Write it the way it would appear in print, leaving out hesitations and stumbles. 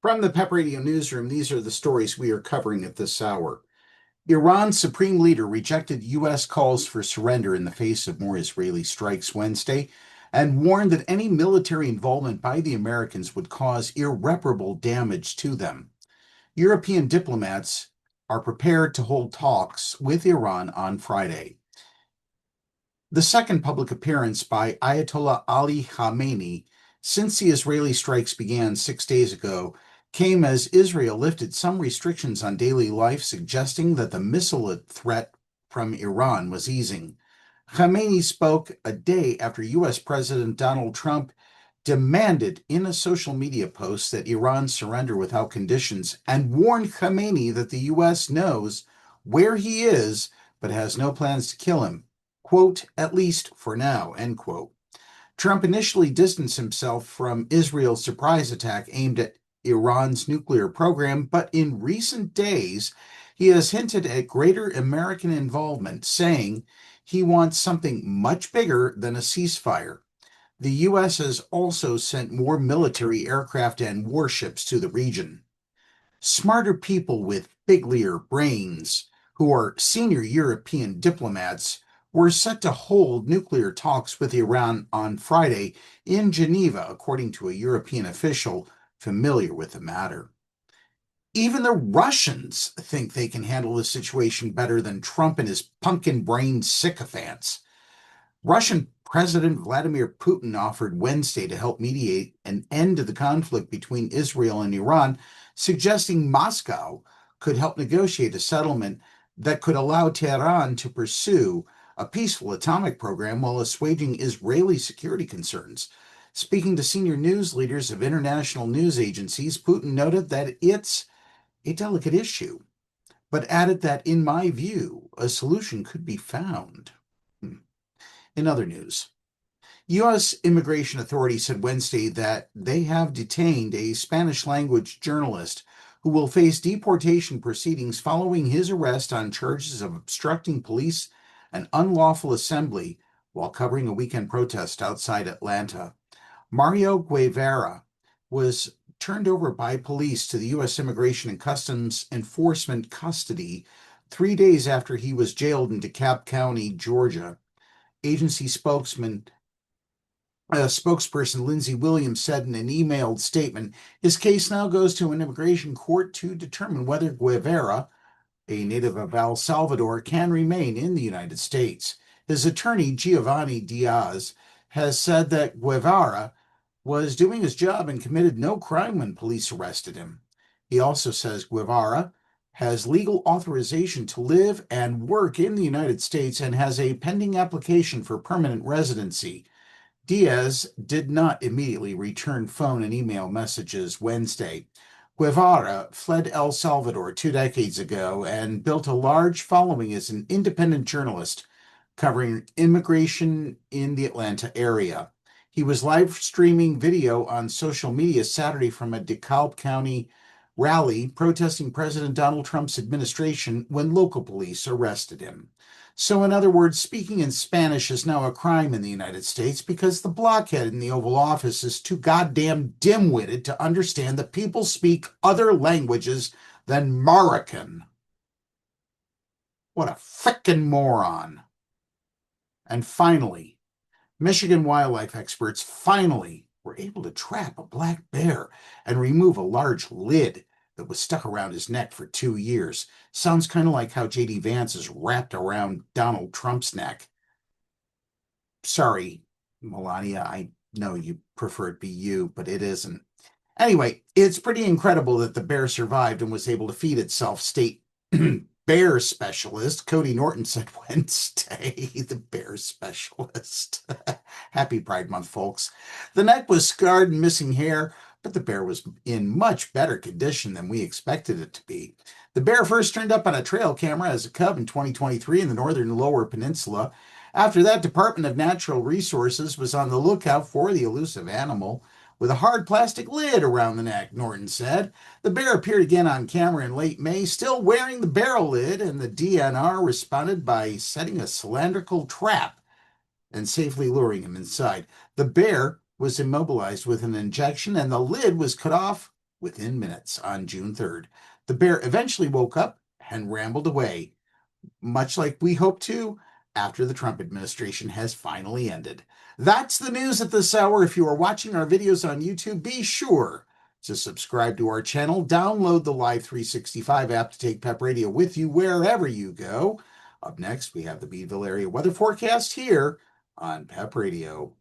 From the PEP Radio Newsroom, these are the stories we are covering at this hour. Iran's supreme leader rejected U.S. calls for surrender in the face of more Israeli strikes Wednesday and warned that any military involvement by the Americans would cause irreparable damage to them. European diplomats are prepared to hold talks with Iran on Friday. The second public appearance by Ayatollah Ali Khamenei since the Israeli strikes began 6 days ago came as Israel lifted some restrictions on daily life, suggesting that the missile threat from Iran was easing. Khamenei spoke a day after U.S. President Donald Trump demanded in a social media post that Iran surrender without conditions and warned Khamenei that the U.S. knows where he is but has no plans to kill him. Quote, at least for now, end quote. Trump initially distanced himself from Israel's surprise attack aimed at Iran's nuclear program, but in recent days, he has hinted at greater American involvement, saying he wants something much bigger than a ceasefire. The U.S. has also sent more military aircraft and warships to the region. Smarter people with biglier brains, who are senior European diplomats, were set to hold nuclear talks with Iran on Friday in Geneva, according to a European official familiar with the matter. Even the Russians think they can handle the situation better than Trump and his pumpkin-brained sycophants. Russian President Vladimir Putin offered Wednesday to help mediate an end to the conflict between Israel and Iran, suggesting Moscow could help negotiate a settlement that could allow Tehran to pursue a peaceful atomic program while assuaging Israeli security concerns. Speaking to senior news leaders of international news agencies, Putin noted that it's a delicate issue, but added that, in my view, a solution could be found. In other news, U.S. immigration authorities said Wednesday that they have detained a Spanish-language journalist who will face deportation proceedings following his arrest on charges of obstructing police and unlawful assembly while covering a weekend protest outside Atlanta. Mario Guevara was turned over by police to the U.S. Immigration and Customs Enforcement custody 3 days after he was jailed in DeKalb County, Georgia. Agency spokesperson Lindsey Williams said in an emailed statement, his case now goes to an immigration court to determine whether Guevara, a native of El Salvador, can remain in the United States. His attorney, Giovanni Diaz, has said that Guevara was doing his job and committed no crime when police arrested him. He also says Guevara has legal authorization to live and work in the United States and has a pending application for permanent residency. Diaz did not immediately return phone and email messages Wednesday. Guevara fled El Salvador 2 decades ago and built a large following as an independent journalist covering immigration in the Atlanta area. He was live streaming video on social media Saturday from a DeKalb County rally protesting President Donald Trump's administration when local police arrested him. So, in other words, speaking in Spanish is now a crime in the United States because the blockhead in the Oval Office is too goddamn dim-witted to understand that people speak other languages than Moroccan. What a frickin' moron. And finally, Michigan wildlife experts finally were able to trap a black bear and remove a large lid that was stuck around his neck for 2 years. Sounds kind of like how J.D. Vance is wrapped around Donald Trump's neck. Sorry, Melania, I know you prefer it be you, but it isn't. Anyway, it's pretty incredible that the bear survived and was able to feed itself, state bear specialist Cody Norton said Wednesday. The bear specialist. Happy Pride Month, folks. The neck was scarred and missing hair, but the bear was in much better condition than we expected it to be. The bear first turned up on a trail camera as a cub in 2023 in the northern Lower Peninsula. After that, Department of Natural Resources was on the lookout for the elusive animal with a hard plastic lid around the neck, Norton said. The bear appeared again on camera in late May, still wearing the barrel lid, and the DNR responded by setting a cylindrical trap and safely luring him inside. The bear was immobilized with an injection, and the lid was cut off within minutes on June 3rd. The bear eventually woke up and rambled away, much like we hope to after the Trump administration has finally ended. That's the news at this hour. If you are watching our videos on YouTube, be sure to subscribe to our channel. Download the Live 365 app to take PEP Radio with you wherever you go. Up next, we have the Beeville area weather forecast here on PEP Radio.